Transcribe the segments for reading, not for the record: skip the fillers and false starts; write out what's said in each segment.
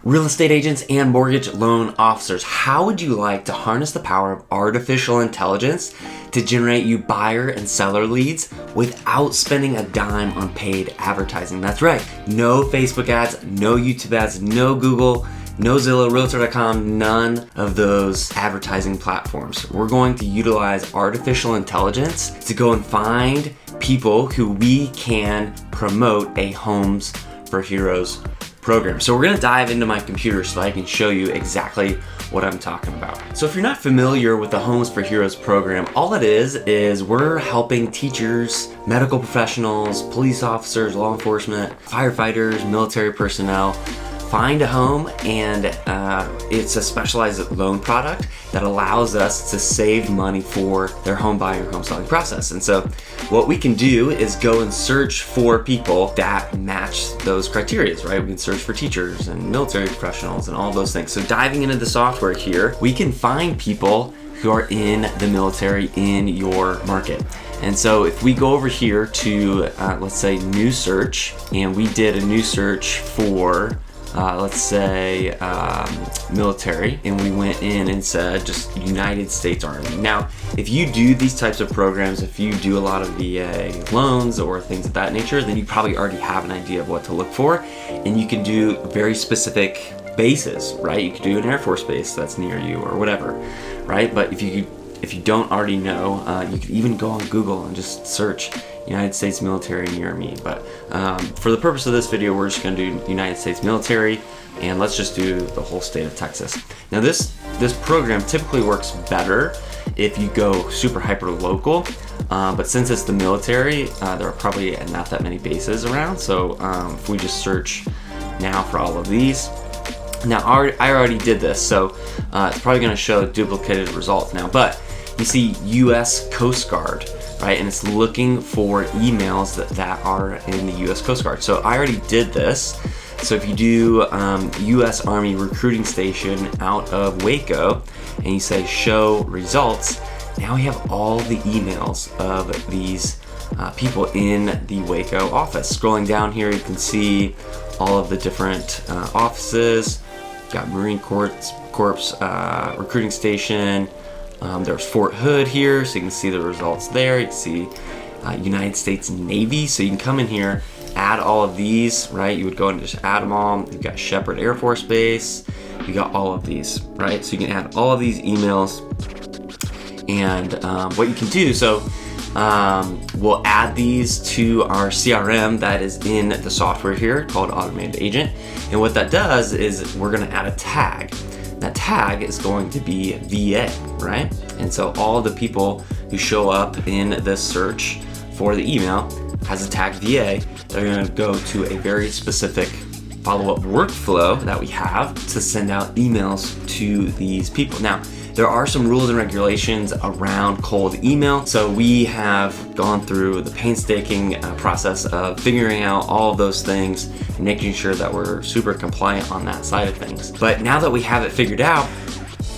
Real estate agents and mortgage loan officers, how would you like to harness the power of artificial intelligence to generate you buyer and seller leads without spending a dime on paid advertising? That's right, no Facebook ads, no YouTube ads, no Google, no Zillow, Realtor.com, none of those advertising platforms. We're going to utilize artificial intelligence to go and find people who we can promote a Homes for Heroes program. So we're gonna dive into my computer so I can show you exactly what I'm talking about. So if you're not familiar with the Homes for Heroes program, all it is we're helping teachers, medical professionals, police officers, law enforcement, firefighters, military personnel find a home, and it's a specialized loan product that allows us to save money for their home buying or home selling process. And so what we can do is go and search for people that match those criteria, right? We can search for teachers and military professionals and all those things. So diving into the software here, we can find people who are in the military in your market. And so if we go over here to, let's say new search, and we did a new search for let's say military, and we went in and said just United States Army. Now, if you do these types of programs, if you do a lot of VA loans or things of that nature, then you probably already have an idea of what to look for, and you can do very specific bases, right? You could do an Air Force base that's near you or whatever, right? But if you don't already know, you could even go on Google and just search United States military near me. But for the purpose of this video, we're just going to do United States military, and let's just do the whole state of Texas. Now this program typically works better if you go super hyper local, but since it's the military, there are probably not that many bases around. So if we just search now for all of these, now I already did this, so it's probably going to show duplicated results now, but you see US Coast Guard, right? And it's looking for emails that are in the US Coast Guard. So I already did this. So if you do US Army recruiting station out of Waco, and you say show results, now we have all the emails of these people in the Waco office. Scrolling down here, you can see all of the different offices. You got Marine Corps recruiting station. There's Fort Hood here, so you can see the results there. You can see United States Navy, so you can come in here, add all of these, right? You would go and just add them all. You've got Shepherd Air Force Base. You got all of these, right? So you can add all of these emails, and what you can do, so we'll add these to our CRM that is in the software here called Automated Agent. And what that does is we're gonna add a tag. That tag is going to be VA, right? And so all the people who show up in this search for the email has a tag VA. They're going to go to a very specific follow-up workflow that we have to send out emails to these people. Now, there are some rules and regulations around cold email. So we have gone through the painstaking process of figuring out all of those things and making sure that we're super compliant on that side of things. But now that we have it figured out,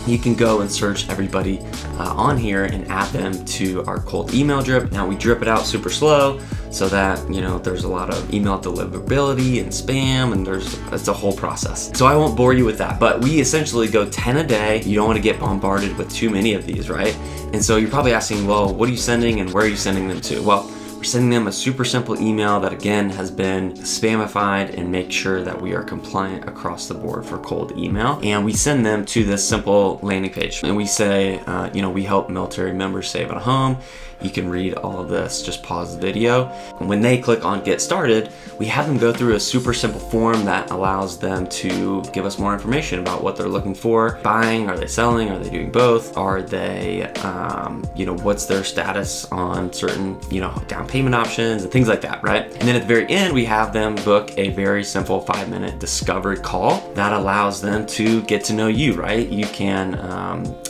you can go and search everybody on here and add them to our cold email drip. Now we drip it out super slow so that, there's a lot of email deliverability and spam, and it's a whole process. So I won't bore you with that, but we essentially go 10 a day. You don't want to get bombarded with too many of these, right? And so you're probably asking, well, what are you sending and where are you sending them to? Well, we're sending them a super simple email that again has been spamified and make sure that we are compliant across the board for cold email. And we send them to this simple landing page. And we say, we help military members save on a home. You can read all of this, just pause the video. And when they click on get started, we have them go through a super simple form that allows them to give us more information about what they're looking for. Buying, are they selling? Are they doing both? Are they, what's their status on certain, down payment options and things like that, right? And then at the very end, we have them book a very simple 5-minute discovery call that allows them to get to know you, right? You can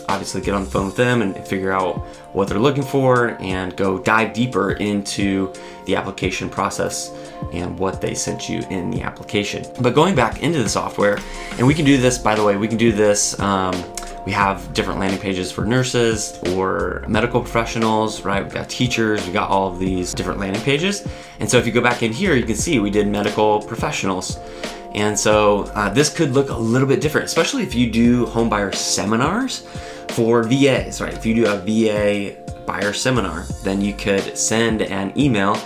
obviously get on the phone with them and figure out what they're looking for and go dive deeper into the application process and what they sent you in the application. But going back into the software, and we can do this, by the way, we can do this, we have different landing pages for nurses or medical professionals, right? We've got teachers, we got all of these different landing pages. And so if you go back in here, you can see we did medical professionals. And so this could look a little bit different, especially if you do home buyer seminars for VAs, right? If you do a VA buyer seminar, then you could send an email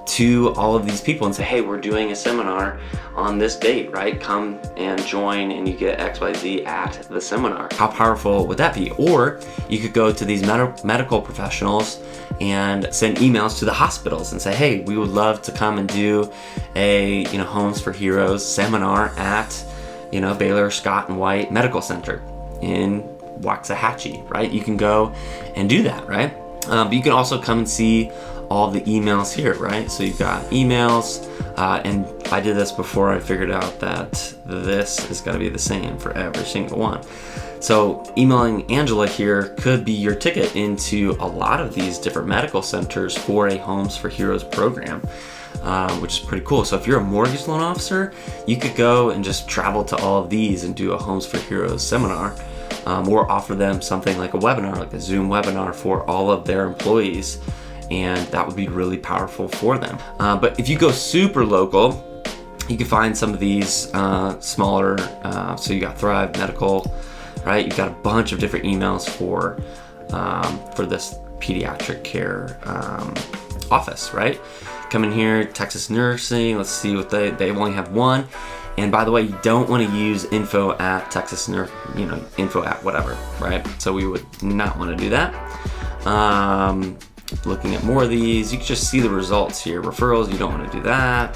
to all of these people and say, hey, we're doing a seminar on this date, right? Come and join and you get XYZ at the seminar. How powerful would that be? Or you could go to these medical professionals and send emails to the hospitals and say, hey, we would love to come and do a Homes for Heroes seminar at Baylor Scott and White Medical Center in Waxahachie, right? You can go and do that, right? But you can also come and see all the emails here, right? So you've got emails, and I did this before I figured out that this is gonna be the same for every single one. So emailing Angela here could be your ticket into a lot of these different medical centers for a Homes for Heroes program, which is pretty cool. So if you're a mortgage loan officer, you could go and just travel to all of these and do a Homes for Heroes seminar, or offer them something like a webinar, like a Zoom webinar for all of their employees. And that would be really powerful for them. But if you go super local, you can find some of these smaller, so you got Thrive Medical, right? You've got a bunch of different emails for this pediatric care office, right? Come in here, Texas Nursing, let's see what they only have one. And by the way, you don't want to use info at Texas info at whatever, right? So we would not want to do that. Looking at more of these, you can just see the results here. Referrals, you don't want to do that.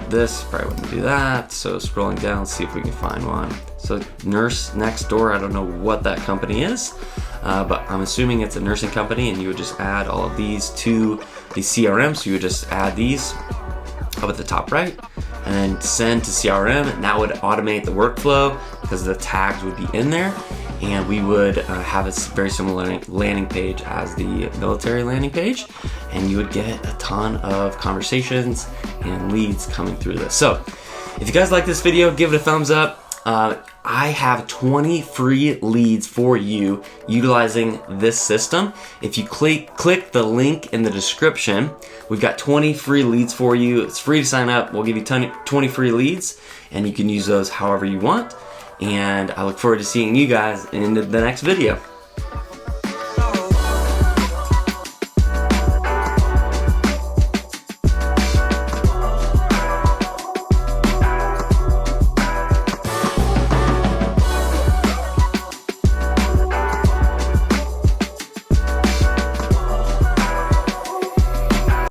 This, probably wouldn't do that. So scrolling down, see if we can find one. So Nurse Next Door, I don't know what that company is, but I'm assuming it's a nursing company, and you would just add all of these to the CRM. So you would just add these up at the top right, and then send to CRM, and that would automate the workflow because the tags would be in there. And we would have a very similar landing page as the military landing page, and you would get a ton of conversations and leads coming through this. So if you guys like this video, give it a thumbs up. I have 20 free leads for you utilizing this system. If you click the link in the description, we've got 20 free leads for you. It's free to sign up. We'll give you 20 free leads, and you can use those however you want. And I look forward to seeing you guys in the next video.